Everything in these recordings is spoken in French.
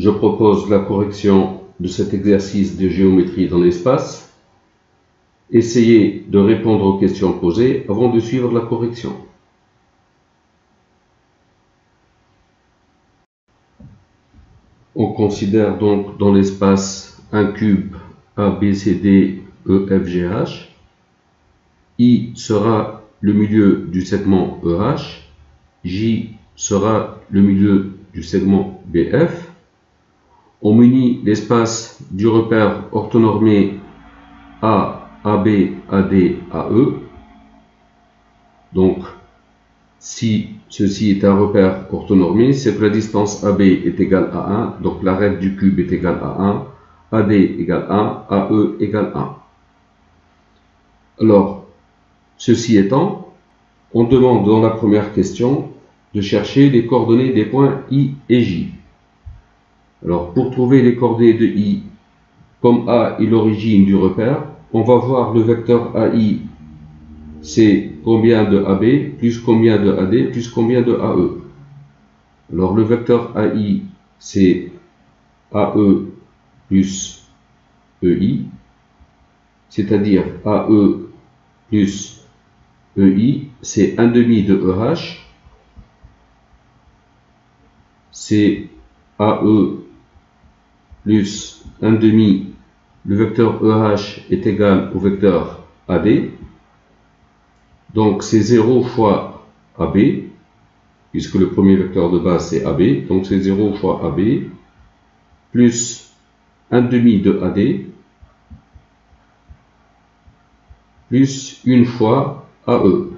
je propose la correction de cet exercice de géométrie dans l'espace. Essayez de répondre aux questions posées avant de suivre la correction. On considère donc dans l'espace un cube A, B, C, D, E, F, G, H. I sera le milieu du segment EH. J sera le milieu du segment BF. On munit l'espace du repère orthonormé A, AB, AD, AE. Donc, si ceci est un repère orthonormé, c'est que la distance AB est égale à 1, donc l'arête du cube est égale à 1, AD égale 1, AE égale 1. Alors, ceci étant, on demande dans la première question de chercher les coordonnées des points I et J. Alors, pour trouver les coordonnées de I, comme A est l'origine du repère, on va voir le vecteur AI, c'est combien de AB, plus combien de AD, plus combien de AE. Alors, le vecteur AI, c'est AE plus EI, c'est-à-dire AE plus EI, c'est 1/2 de EH, c'est AE plus 1/2, le vecteur EH est égal au vecteur AD, donc c'est 0 fois AB, puisque le premier vecteur de base c'est AB, donc c'est 0 fois AB, plus 1/2 de AD, plus 1 fois AE.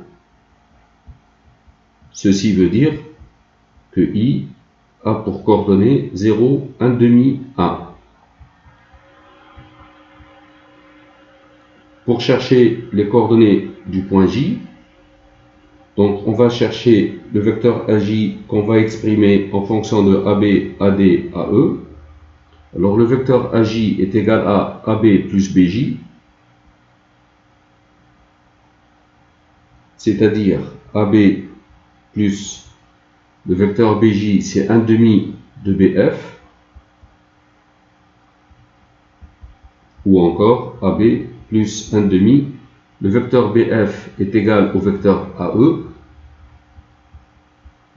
Ceci veut dire que I a pour coordonnées 0, 1/2, 1. Pour chercher les coordonnées du point J, donc on va chercher le vecteur AJ qu'on va exprimer en fonction de AB, AD, AE. Alors le vecteur AJ est égal à AB plus BJ, c'est-à-dire AB plus le vecteur BJ, c'est 1/2 de BF, ou encore AB plus 1/2, le vecteur BF est égal au vecteur AE,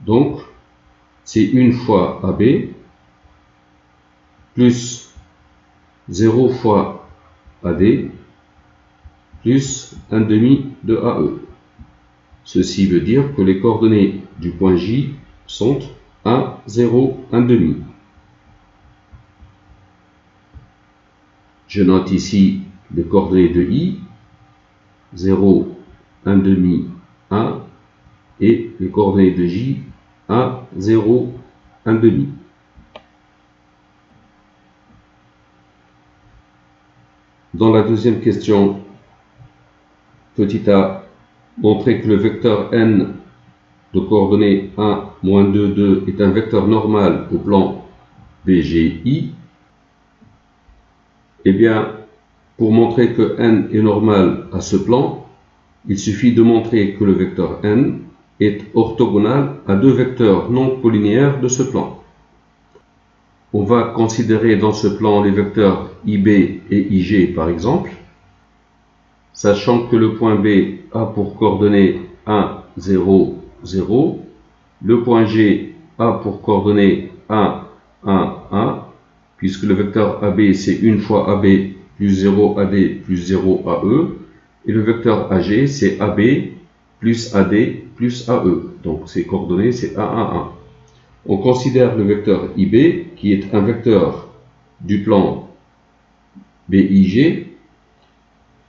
donc c'est 1 fois AB, plus 0 fois AD, plus 1/2 de AE. Ceci veut dire que les coordonnées du point J sont 1, 0, 1/2. Je note ici les coordonnées de I, 0, 1/2, 1, et les coordonnées de J, 1, 0, 1/2. Dans la deuxième question, petit a, montrer que le vecteur n de coordonnées 1, moins 2, 2 est un vecteur normal au plan BGI. Eh bien, pour montrer que n est normal à ce plan, il suffit de montrer que le vecteur n est orthogonal à deux vecteurs non collinéaires de ce plan. On va considérer dans ce plan les vecteurs IB et IG par exemple, sachant que le point B a pour coordonnées 1, 0, 0, le point G a pour coordonnées 1, 1, 1, puisque le vecteur AB c'est 1 fois AB plus 0 AD plus 0 AE, et le vecteur AG c'est AB plus AD plus AE, donc ses coordonnées c'est 1, 1, 1. On considère le vecteur IB qui est un vecteur du plan BIG.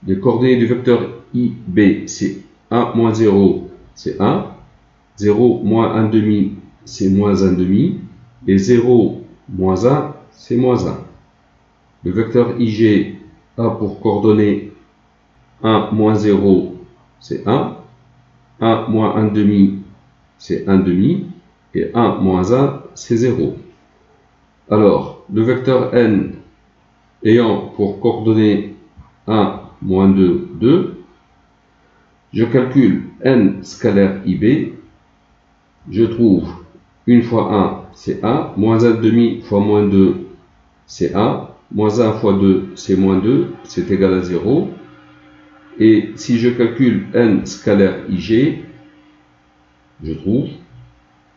Les coordonnées du vecteur IB c'est 1 moins 0 c'est 1, 0 moins 1/2 c'est moins 1/2, et 0 moins 1 c'est moins 1. Le vecteur IG a pour coordonnées 1 moins 0 c'est 1, 1 moins 1/2 c'est 1/2, et 1 moins 1 c'est 0. Alors, le vecteur n ayant pour coordonnées 1, moins 2, 2, je calcule n scalaire IB, je trouve 1 fois c'est 1. Moins 1 demi fois moins 2, c'est 1. Moins 1 fois 2, c'est moins 2. C'est égal à 0. Et si je calcule n scalaire ig, je trouve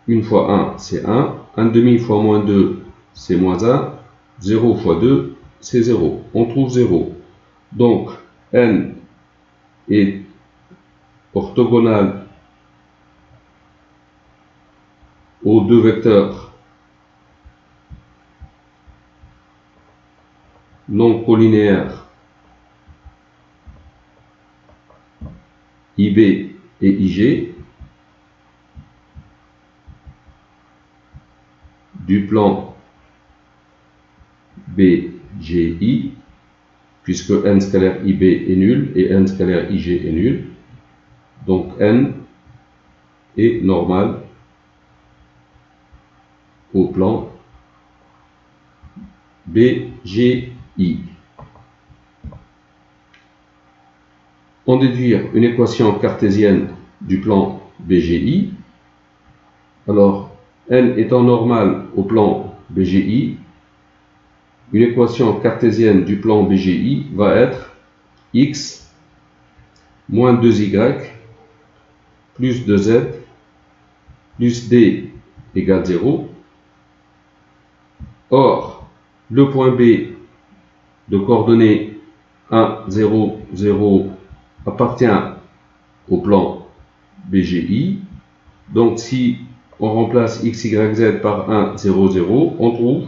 1 fois 1, c'est 1. 1 demi fois moins 2, c'est moins 1. 0 fois 2, c'est 0. On trouve 0. Donc, n est orthogonal aux deux vecteurs non collinéaires IB et IG du plan BGI, puisque n scalaire IB est nul et n scalaire IG est nul. Donc n est normal au plan BGI. On déduire une équation cartésienne du plan BGI. Alors, n étant normal au plan BGI, une équation cartésienne du plan BGI va être x moins 2y plus 2z plus d égale 0. Or, le point B de coordonnées 1, 0, 0 appartient au plan BGI. Donc, si on remplace x, y, z par 1, 0, 0, on trouve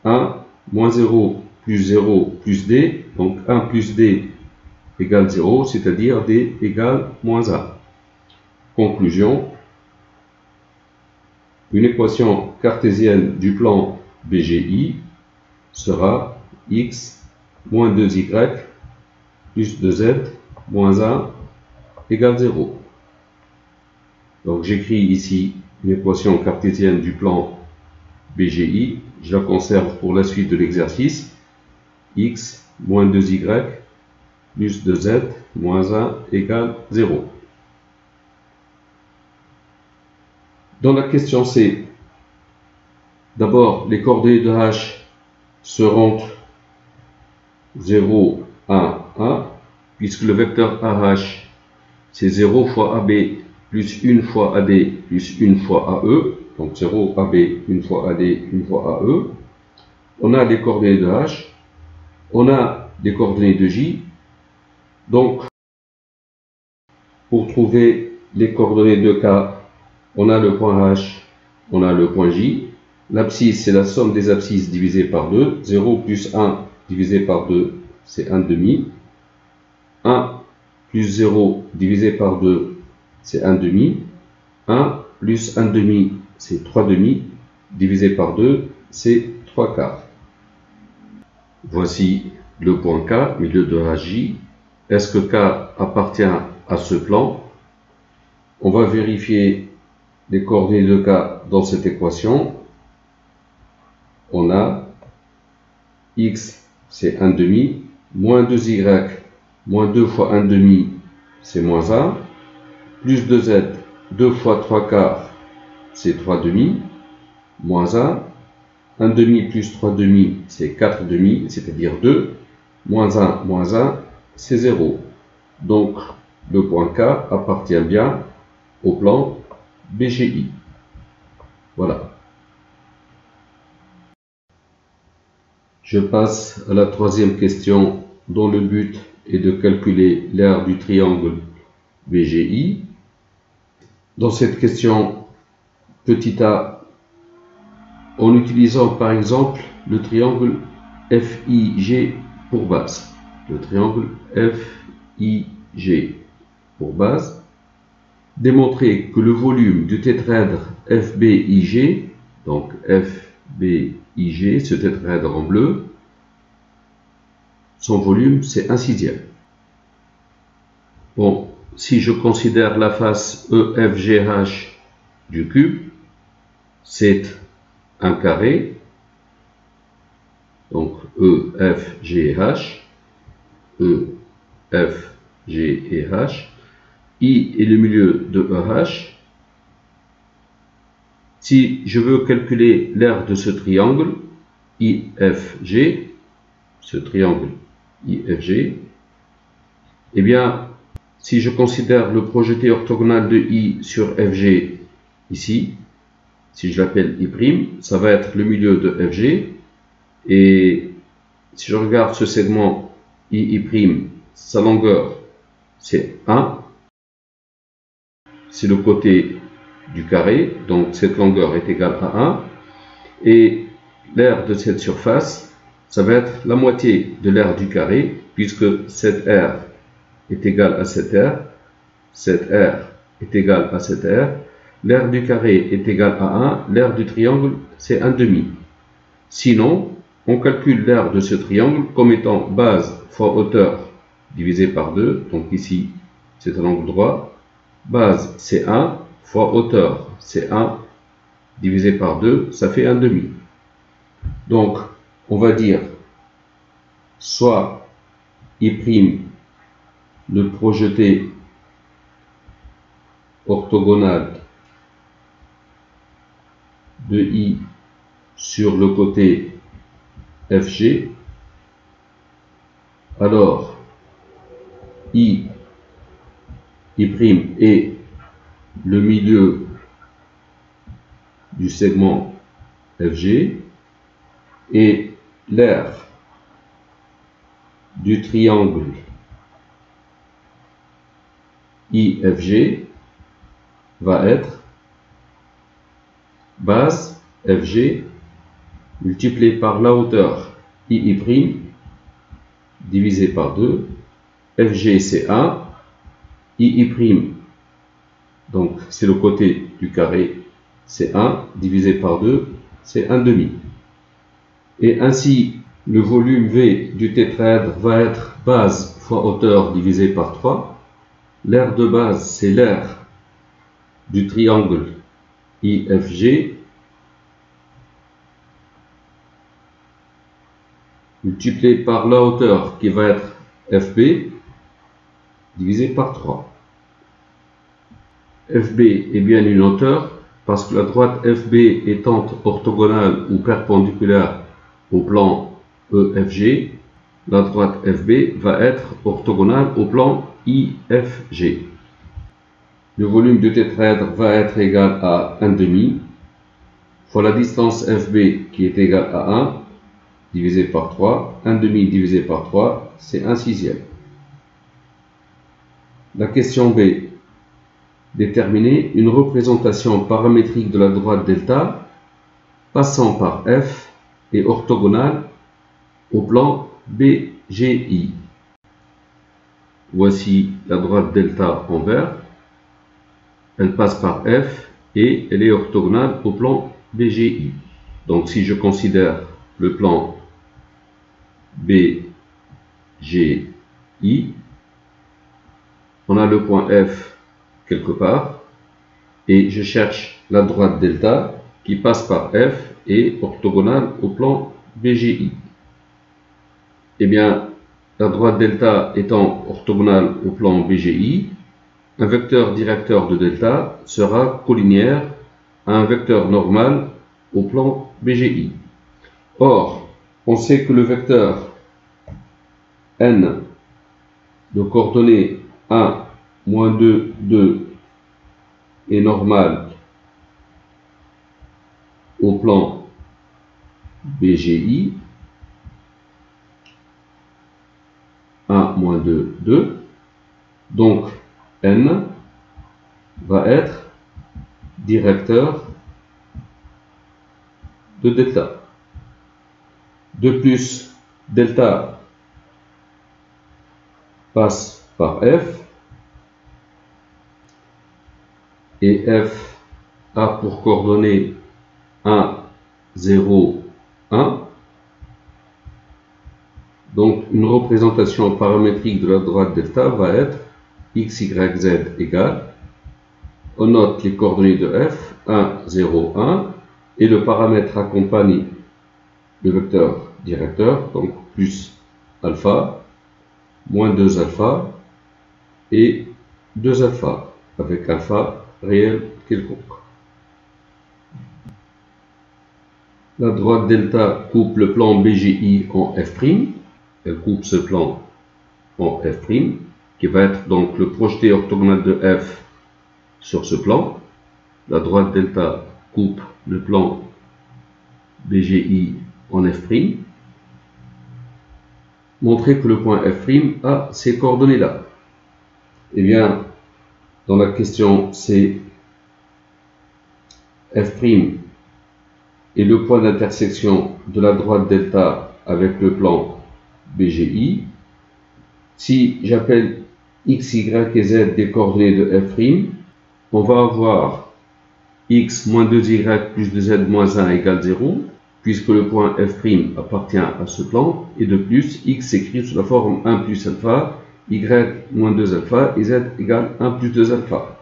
1, moins 0 plus d. Donc, 1 plus d égale 0, c'est-à-dire d égale moins 1. Conclusion, une équation cartésienne du plan BGI sera x moins 2y plus 2z moins 1 égale 0. Donc j'écris ici une équation cartésienne du plan BGI, je la conserve pour la suite de l'exercice. X moins 2y plus 2z moins 1 égale 0. Dans la question C, d'abord les coordonnées de H seront 0, 1, 1, puisque le vecteur AH c'est 0 fois AB plus 1 fois AD plus 1 fois AE, donc 0 AB, 1 fois AD, 1 fois AE. On a les coordonnées de H, on a les coordonnées de J, donc pour trouver les coordonnées de K, on a le point H, on a le point J. L'abscisse, c'est la somme des abscisses divisée par 2. 0 plus 1 divisé par 2, c'est 1 demi. 1 plus 0 divisé par 2, c'est 1 demi. 1 plus 1 demi, c'est 3 demi. Divisé par 2, c'est 3 quarts. Voici le point K, milieu de HJ. Est-ce que K appartient à ce plan? On va vérifier les coordonnées de K dans cette équation. On a x, c'est 1 demi, moins 2y, moins 2 fois 1 demi, c'est moins 1, plus 2z, 2 fois 3 quarts, c'est 3 demi, moins 1, 1 demi plus 3 demi, c'est 4 demi, c'est-à-dire 2, moins 1, c'est 0. Donc, le point K appartient bien au plan BGI. Voilà. Je passe à la troisième question dont le but est de calculer l'aire du triangle BGI. Dans cette question, petit a, en utilisant par exemple le triangle FIG pour base. Le triangle FIG pour base. Démontrer que le volume du tétraèdre FBIG, donc FBIG, ce tétraèdre en bleu, son volume c'est 1/6. Bon, si je considère la face EFGH du cube, c'est un carré, donc EFGH, EFGH, I est le milieu de EH, Si je veux calculer l'aire de ce triangle IFG, ce triangle IFG, eh bien, si je considère le projeté orthogonal de I sur FG ici, si je l'appelle I', ça va être le milieu de FG. Et si je regarde ce segment I', sa longueur c'est 1. C'est le côté du carré, donc cette longueur est égale à 1. Et l'aire de cette surface, ça va être la moitié de l'aire du carré, puisque cette aire est égale à cette aire est égale à cette aire, l'aire du carré est égale à 1, l'aire du triangle c'est 1/2. Sinon, on calcule l'aire de ce triangle comme étant base fois hauteur divisé par 2, donc ici c'est un angle droit, base c'est 1 fois hauteur c'est 1 divisé par 2, ça fait 1/2. Donc on va dire soit I', le projeté orthogonal de I sur le côté FG, alors I' est le milieu du segment FG et l'aire du triangle IFG va être base FG multiplié par la hauteur I' divisé par 2, FG c'est 1, I', donc c'est le côté du carré, c'est 1 divisé par 2, c'est 1/2. Et ainsi, le volume V du tétraèdre va être base fois hauteur divisé par 3. L'aire de base, c'est l'aire du triangle IFG multiplié par la hauteur qui va être FB divisé par 3. FB est bien une hauteur parce que la droite FB étant orthogonale ou perpendiculaire au plan EFG, la droite FB va être orthogonale au plan IFG. Le volume du tétraèdre va être égal à 1/2 fois la distance FB qui est égale à 1 divisé par 3. 1/2 divisé par 3, c'est 1/6. La question B. Déterminer une représentation paramétrique de la droite delta passant par F et orthogonale au plan BGI. Voici la droite delta en vert. Elle passe par F et elle est orthogonale au plan BGI. Donc si je considère le plan BGI, on a le point F quelque part et je cherche la droite delta qui passe par F et orthogonale au plan BGI. Eh bien, la droite delta étant orthogonale au plan BGI, un vecteur directeur de delta sera collinéaire à un vecteur normal au plan BGI. Or, on sait que le vecteur n de coordonnées 1, -2, 2 est normal au plan BGI. 1, -2, 2. Donc, n va être directeur de delta. De plus, delta passe par F et F a pour coordonnées 1, 0, 1. Donc, une représentation paramétrique de la droite delta va être x, y, z égale. On note les coordonnées de f, 1, 0, 1, et le paramètre accompagne le vecteur directeur, donc plus alpha, moins 2 alpha, et 2 alpha, avec alpha réel quelconque. La droite delta coupe le plan BGI en F'. Elle coupe ce plan en F', qui va être donc le projeté orthogonal de F sur ce plan. La droite delta coupe le plan BGI en F'. Montrer que le point F' a ces coordonnées-là. Eh bien, dans la question, c'est F' est le point d'intersection de la droite delta avec le plan BGI. Si j'appelle x, y et z des coordonnées de F', on va avoir x moins 2y plus 2z moins 1 égale 0, puisque le point F' appartient à ce plan, et de plus, x s'écrit sous la forme 1 plus alpha, y moins 2 alpha et z égale 1 plus 2 alpha.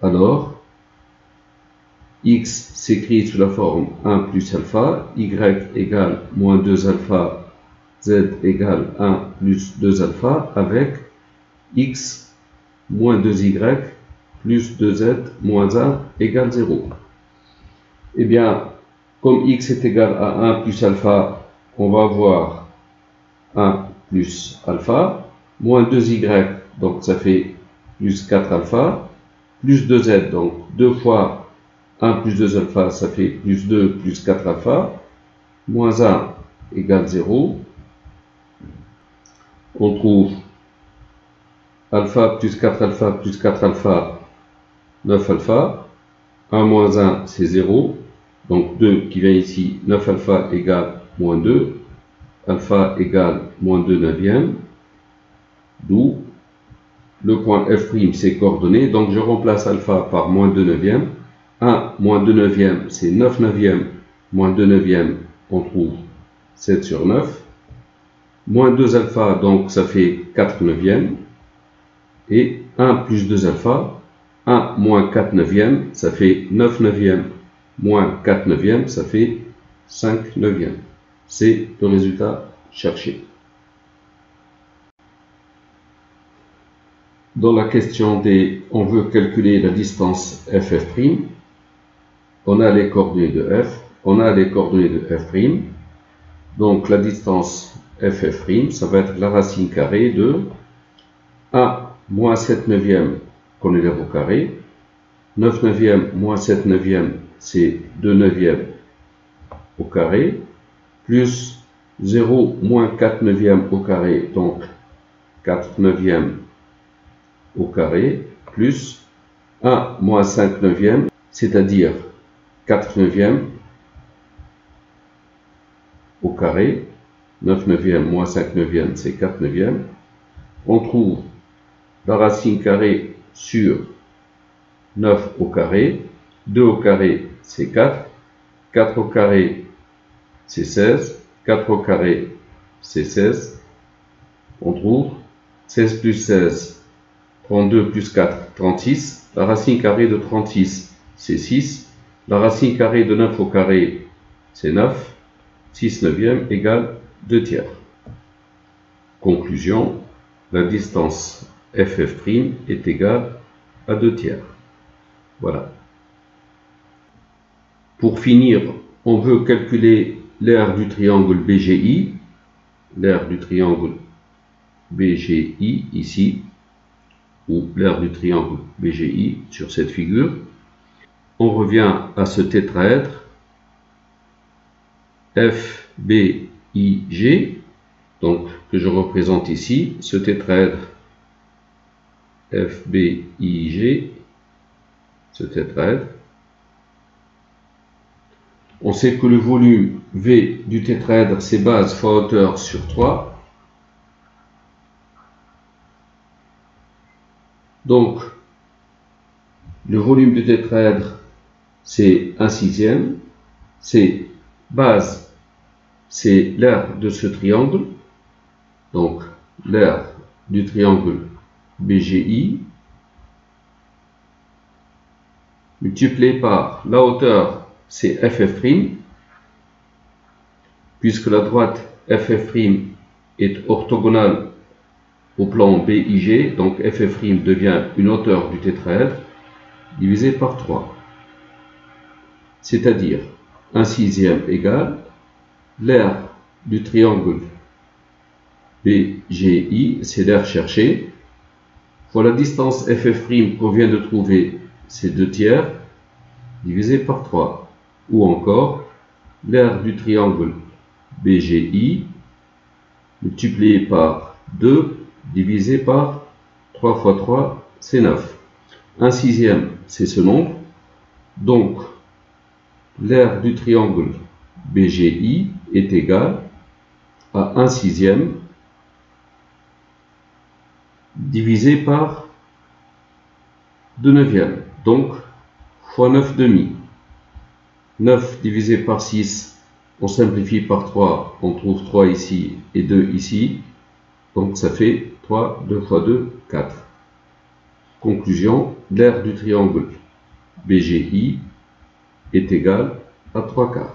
Alors, x s'écrit sous la forme 1 plus alpha, y égale moins 2 alpha, z égale 1 plus 2 alpha, avec x moins 2y plus 2z moins 1 égale 0. Eh bien, comme x est égal à 1 plus alpha, on va avoir 1 plus alpha, moins 2y, donc ça fait plus 4 alpha, plus 2z, donc 2 fois 1 plus 2 alpha, ça fait plus 2 plus 4 alpha, moins 1 égale 0. On trouve alpha plus 4 alpha plus 4 alpha, 9 alpha. 1 moins 1, c'est 0. Donc 2 qui vient ici, 9 alpha égale moins 2. Alpha égale moins 2 neuvièmes. D'où le point F', c'est coordonné. Donc je remplace alpha par moins 2 neuvièmes. 1 moins 2 neuvièmes, c'est 9 neuvièmes. Moins 2 neuvièmes, on trouve 7 sur 9. Moins 2 alpha, donc ça fait 4 neuvièmes. Et 1 plus 2 alpha, 1 moins 4 neuvièmes, ça fait 9 neuvièmes. Moins 4 neuvièmes, ça fait 5 neuvièmes. C'est le résultat cherché. Dans la question D, on veut calculer la distance FF'. On a les coordonnées de F, on a les coordonnées de F'. Donc la distance FF', ça va être la racine carrée de 1 moins 7 neuvièmes qu'on élève au carré. 9 neuvièmes moins 7 neuvièmes, c'est 2 neuvièmes au carré, plus 0 moins 4 neuvièmes au carré, donc 4 neuvièmes au carré, plus 1 moins 5 neuvièmes, c'est-à-dire 4 neuvièmes au carré. 9 neuvièmes moins 5 neuvièmes, c'est 4 neuvièmes. On trouve la racine carrée sur 9 au carré. 2 au carré, c'est 4. 4 au carré, c'est 16. 4 au carré, c'est 16. On trouve 16 plus 16, 32 plus 4, 36. La racine carrée de 36, c'est 6. La racine carrée de 9 au carré, c'est 9. 6 neuvièmes égale 2 tiers. Conclusion, la distance FF' est égale à 2 tiers. Voilà. Pour finir, on veut calculer l'aire du triangle BGI. L'aire du triangle BGI ici, ou l'aire du triangle BGI sur cette figure. On revient à ce tétraèdre FBIG, donc que je représente ici, ce tétraèdre FBIG, ce tétraèdre. On sait que le volume V du tétraèdre, c'est base fois hauteur sur 3. Donc, le volume du tétraèdre, c'est 1/6. C'est base, c'est l'aire de ce triangle. Donc, l'aire du triangle BGI, multiplié par la hauteur, c'est FF', puisque la droite FF' est orthogonale au plan BIG, donc FF' devient une hauteur du tétraèdre, divisé par 3. C'est-à-dire 1/6 égale l'aire du triangle BGI, c'est l'aire cherchée, fois la distance FF' qu'on vient de trouver, c'est 2/3, divisé par 3. Ou encore, l'aire du triangle BGI, multiplié par 2, divisé par 3 fois 3, c'est 9. 1/6, c'est ce nombre. Donc, l'aire du triangle BGI est égale à 1/6 divisé par 2/9. Donc, fois 9/2. 9 divisé par 6, on simplifie par 3, on trouve 3 ici et 2 ici. Donc, ça fait 3, 2 fois 2, 4. Conclusion, l'aire du triangle BGI est égale à 3/4.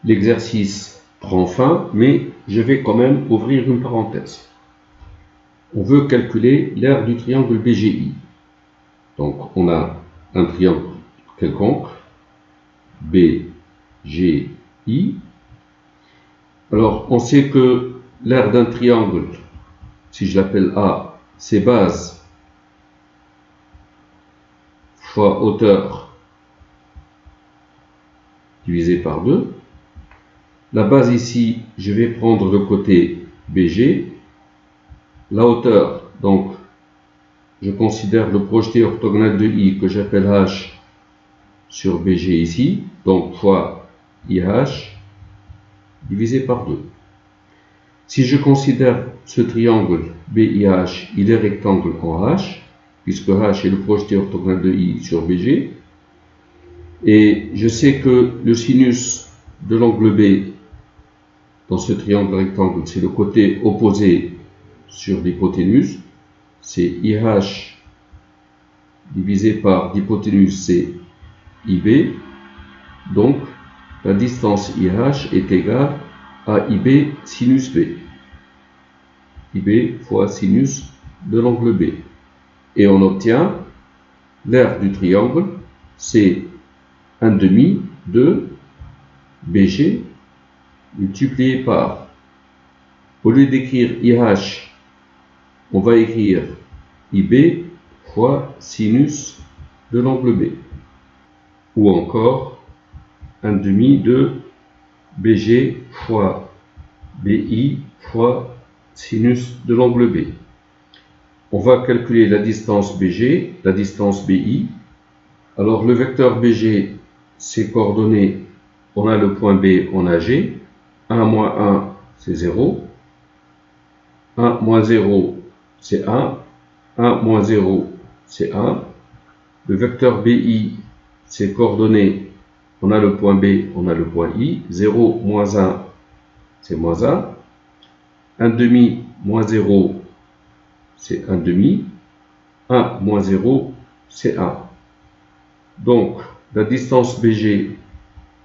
L'exercice prend fin, mais je vais quand même ouvrir une parenthèse. On veut calculer l'aire du triangle BGI. Donc, on a un triangle quelconque, BGI. Alors, on sait que l'aire d'un triangle, si je l'appelle A, c'est base fois hauteur divisé par 2. La base ici, je vais prendre le côté BG. La hauteur, donc, je considère le projeté orthogonal de I que j'appelle H sur BG ici, donc fois IH divisé par 2. Si je considère ce triangle BIH, il est rectangle en H, puisque H est le projeté orthogonal de I sur BG, et je sais que le sinus de l'angle B dans ce triangle rectangle, c'est le côté opposé sur l'hypoténuse, c'est IH divisé par l'hypoténuse, c'est IB, donc la distance IH est égale à IB sinus B. IB fois sinus de l'angle B. Et on obtient l'aire du triangle, c'est 1/2 de BG multiplié par, au lieu d'écrire IH, on va écrire IB fois sinus de l'angle B. Ou encore 1/2 de BG fois BI fois sinus de l'angle B. On va calculer la distance BG, la distance BI. Alors le vecteur BG, c'est coordonné, on a le point B, on a G. 1 moins 1, c'est 0. 1 moins 0, c'est 1. 1 moins 0, c'est 1. Le vecteur BI, c'est coordonné, on a le point B, on a le point I. 0 moins 1, c'est moins 1. 1/2 moins 0, c'est 1/2. 1 moins 0, c'est 1. Donc, la distance BG,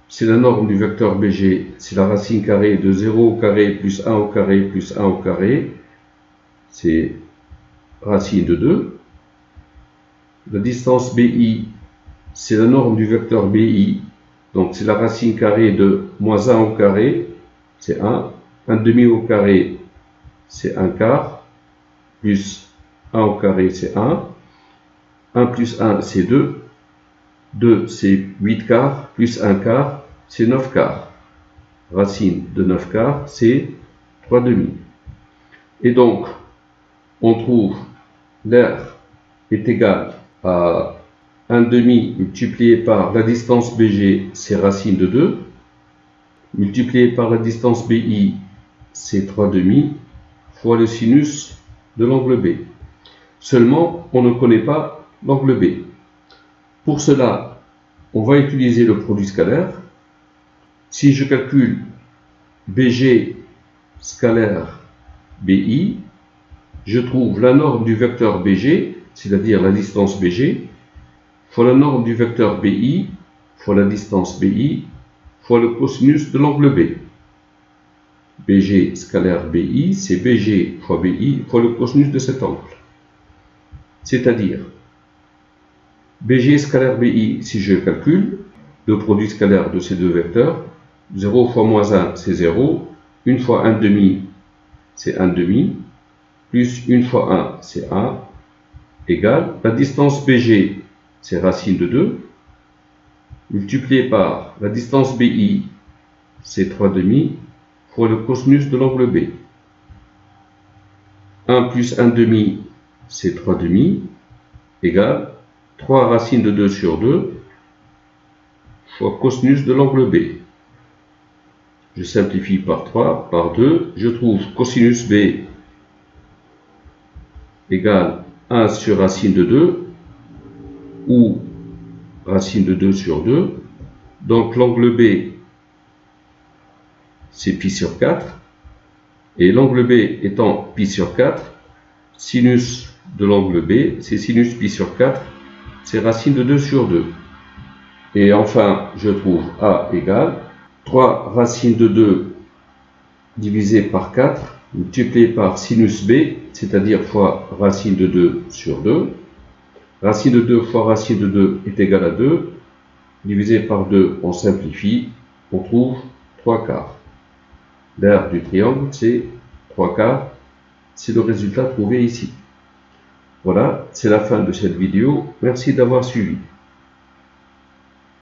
c'est la norme du vecteur BG, c'est la racine carrée de 0 au carré plus 1 au carré plus 1 au carré. C'est racine de 2. La distance BI, c'est la norme du vecteur BI, donc c'est la racine carrée de moins 1 au carré, c'est 1. 1/2 au carré, c'est 1/4, plus 1 au carré, c'est 1. 1 plus 1, c'est 2. 2, c'est 8/4, plus 1/4, c'est 9/4. Racine de 9/4, c'est 3/2. Et donc, on trouve l'aire est égale à 1/2 multiplié par la distance BG, c'est racine de 2, multiplié par la distance BI, c'est 3/2, fois le sinus de l'angle B. Seulement, on ne connaît pas l'angle B. Pour cela, on va utiliser le produit scalaire. Si je calcule BG scalaire BI, je trouve la norme du vecteur BG, c'est-à-dire la distance BG, fois la norme du vecteur BI, fois la distance BI, fois le cosinus de l'angle B. BG scalaire BI, c'est BG fois BI fois le cosinus de cet angle. C'est-à-dire, BG scalaire BI, si je calcule, le produit scalaire de ces deux vecteurs, 0 fois moins 1, c'est 0, 1 fois 1 demi, c'est 1 demi, plus 1 fois 1, c'est 1, égale, la distance BG, c'est racine de 2, multiplié par la distance BI, c'est 3 demi, fois le cosinus de l'angle B. 1 plus 1 demi, c'est 3 demi, égale 3 racine de 2 sur 2, fois cosinus de l'angle B. Je simplifie par 3, par 2, je trouve cosinus B égale 1 sur racine de 2, ou racine de 2 sur 2. Donc l'angle B, c'est pi sur 4. Et l'angle B étant pi sur 4, sinus de l'angle B, c'est sinus pi sur 4, c'est racine de 2 sur 2. Et enfin, je trouve A égale 3 racine de 2 divisé par 4, multiplié par sinus B, c'est-à-dire fois racine de 2 sur 2. Racine de 2 fois racine de 2 est égal à 2. Divisé par 2, on simplifie, on trouve 3 quarts. L'aire du triangle, c'est 3 quarts. C'est le résultat trouvé ici. Voilà, c'est la fin de cette vidéo. Merci d'avoir suivi.